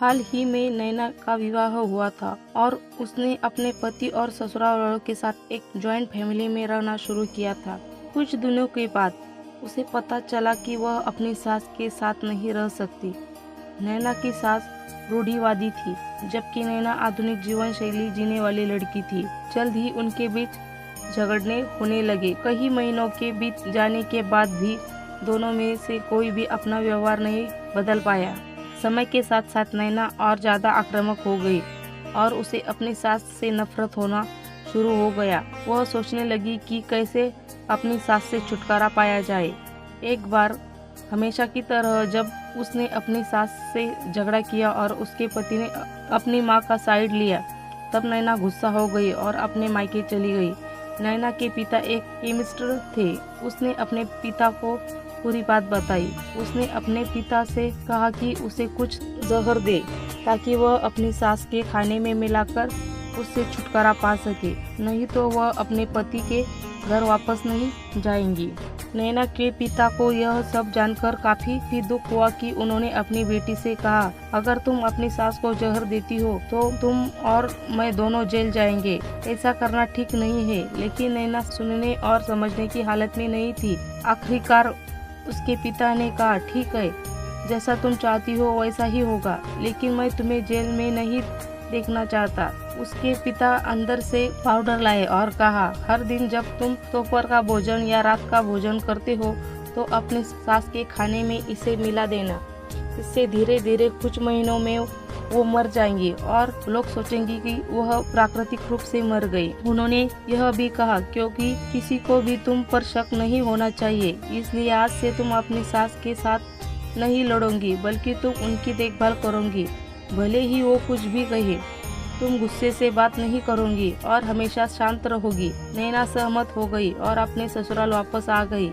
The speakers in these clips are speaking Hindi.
हाल ही में नैना का विवाह हुआ था और उसने अपने पति और ससुराल वालों के साथ एक जॉइंट फैमिली में रहना शुरू किया था। कुछ दिनों के बाद उसे पता चला कि वह अपनी सास के साथ नहीं रह सकती। नैना की सास रूढ़िवादी थी, जबकि नैना आधुनिक जीवन शैली जीने वाली लड़की थी। जल्द ही उनके बीच झगड़ने होने लगे। कई महीनों के बीत जाने के बाद भी दोनों में से कोई भी अपना व्यवहार नहीं बदल पाया। समय के साथ साथ नैना और ज़्यादा आक्रामक हो गई और उसे अपनी सास से नफरत होना शुरू हो गया। वह सोचने लगी कि कैसे अपनी सास से छुटकारा पाया जाए। एक बार हमेशा की तरह जब उसने अपनी सास से झगड़ा किया और उसके पति ने अपनी मां का साइड लिया, तब नैना गुस्सा हो गई और अपने मायके चली गई। नैना के पिता एक केमिस्ट थे। उसने अपने पिता को पूरी बात बताई। उसने अपने पिता से कहा कि उसे कुछ जहर दे ताकि वह अपनी सास के खाने में मिलाकर उससे छुटकारा पा सके, नहीं तो वह अपने पति के घर वापस नहीं जाएंगी। नैना के पिता को यह सब जानकर काफी भी दुख हुआ कि उन्होंने अपनी बेटी से कहा, अगर तुम अपनी सास को जहर देती हो तो तुम और मैं दोनों जेल जाएंगे। ऐसा करना ठीक नहीं है। लेकिन नैना सुनने और समझने की हालत में नहीं थी। आखिरकार उसके पिता ने कहा, ठीक है, जैसा तुम चाहती हो वैसा ही होगा, लेकिन मैं तुम्हें जेल में नहीं देखना चाहता। उसके पिता अंदर से पाउडर लाए और कहा, हर दिन जब तुम दोपहर का भोजन या रात का भोजन करते हो तो अपनी सास के खाने में इसे मिला देना। इससे धीरे धीरे कुछ महीनों में वो मर जाएंगी और लोग सोचेंगे कि वह प्राकृतिक रूप से मर गई। उन्होंने यह भी कहा, क्योंकि किसी को भी तुम पर शक नहीं होना चाहिए, इसलिए आज से तुम अपनी सास के साथ नहीं लड़ोगी, बल्कि तुम उनकी देखभाल करोगी। भले ही वो कुछ भी कहे, तुम गुस्से से बात नहीं करोगी और हमेशा शांत रहोगी। नैना सहमत हो गई और अपने ससुराल वापस आ गई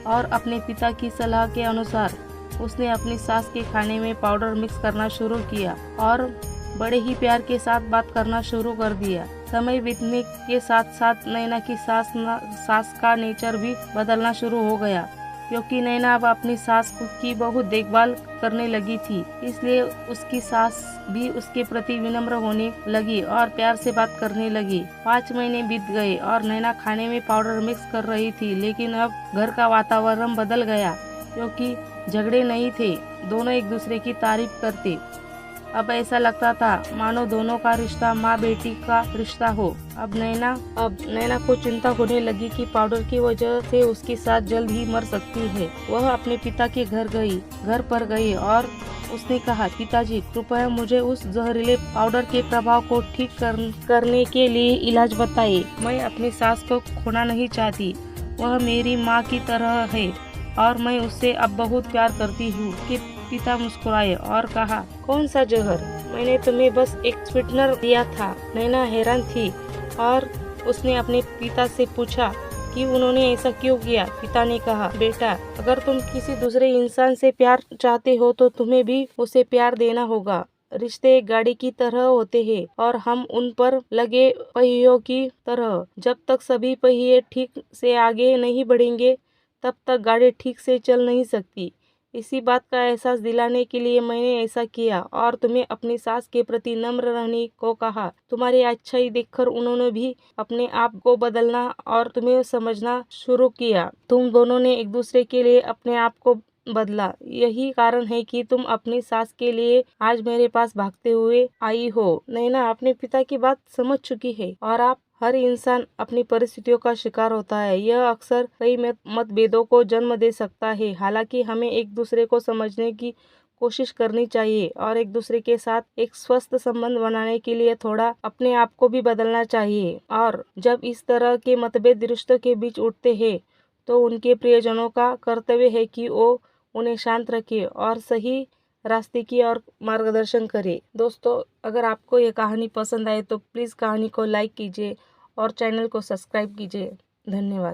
और अपने पिता की सलाह के अनुसार उसने अपनी सास के खाने में पाउडर मिक्स करना शुरू किया और बड़े ही प्यार के साथ बात करना शुरू कर दिया। समय बीतने के साथ साथ नैना की सास का नेचर भी बदलना शुरू हो गया, क्योंकि नैना अब अपनी सास की बहुत देखभाल करने लगी थी। इसलिए उसकी सास भी उसके प्रति विनम्र होने लगी और प्यार से बात करने लगी। 5 महीने बीत गए और नैना खाने में पाउडर मिक्स कर रही थी, लेकिन अब घर का वातावरण बदल गया, क्योंकि झगड़े नहीं थे, दोनों एक दूसरे की तारीफ करते। अब ऐसा लगता था मानो दोनों का रिश्ता माँ बेटी का रिश्ता हो। अब नैना को चिंता होने लगी कि पाउडर की वजह से उसकी सास जल्द ही मर सकती है। वह अपने पिता के घर पर गई और उसने कहा, पिताजी, कृपया मुझे उस जहरीले पाउडर के प्रभाव को ठीक करने के लिए इलाज बताइए। मैं अपनी सास को खोना नहीं चाहती। वह मेरी माँ की तरह है और मैं उससे अब बहुत प्यार करती हूँ। कि पिता मुस्कुराए और कहा, कौन सा जहर? मैंने तुम्हें बस एक स्वीटनर दिया था। नैना हैरान थी और उसने अपने पिता से पूछा कि उन्होंने ऐसा क्यों किया। पिता ने कहा, बेटा, अगर तुम किसी दूसरे इंसान से प्यार चाहते हो तो तुम्हें भी उसे प्यार देना होगा। रिश्ते एक गाड़ी की तरह होते हैं और हम उन पर लगे पहियों की तरह। जब तक सभी पहिए ठीक से आगे नहीं बढ़ेंगे तब तक गाड़ी ठीक से चल नहीं सकती। इसी बात का एहसास दिलाने के लिए मैंने ऐसा किया और तुम्हें अपनी सास के प्रति नम्र रहने को कहा। तुम्हारी अच्छाई देखकर उन्होंने भी अपने आप को बदलना और तुम्हें समझना शुरू किया। तुम दोनों ने एक दूसरे के लिए अपने आप को बदला। यही कारण है कि तुम अपनी सास के लिए आज मेरे पास भागते हुए आई हो। नैना अपने पिता की बात समझ चुकी है और आप हर इंसान अपनी परिस्थितियों का शिकार होता है। यह अक्सर कई मतभेदों को जन्म दे सकता है। हालांकि हमें एक दूसरे को समझने की कोशिश करनी चाहिए और एक दूसरे के साथ एक स्वस्थ संबंध बनाने के लिए थोड़ा अपने आप को भी बदलना चाहिए। और जब इस तरह के मतभेद रिश्तों के बीच उठते हैं तो उनके प्रियजनों का कर्तव्य है कि वो उन्हें शांत रखे और सही रास्ते की ओर मार्गदर्शन करे। दोस्तों, अगर आपको ये कहानी पसंद आए तो प्लीज़ कहानी को लाइक कीजिए और चैनल को सब्सक्राइब कीजिए। धन्यवाद।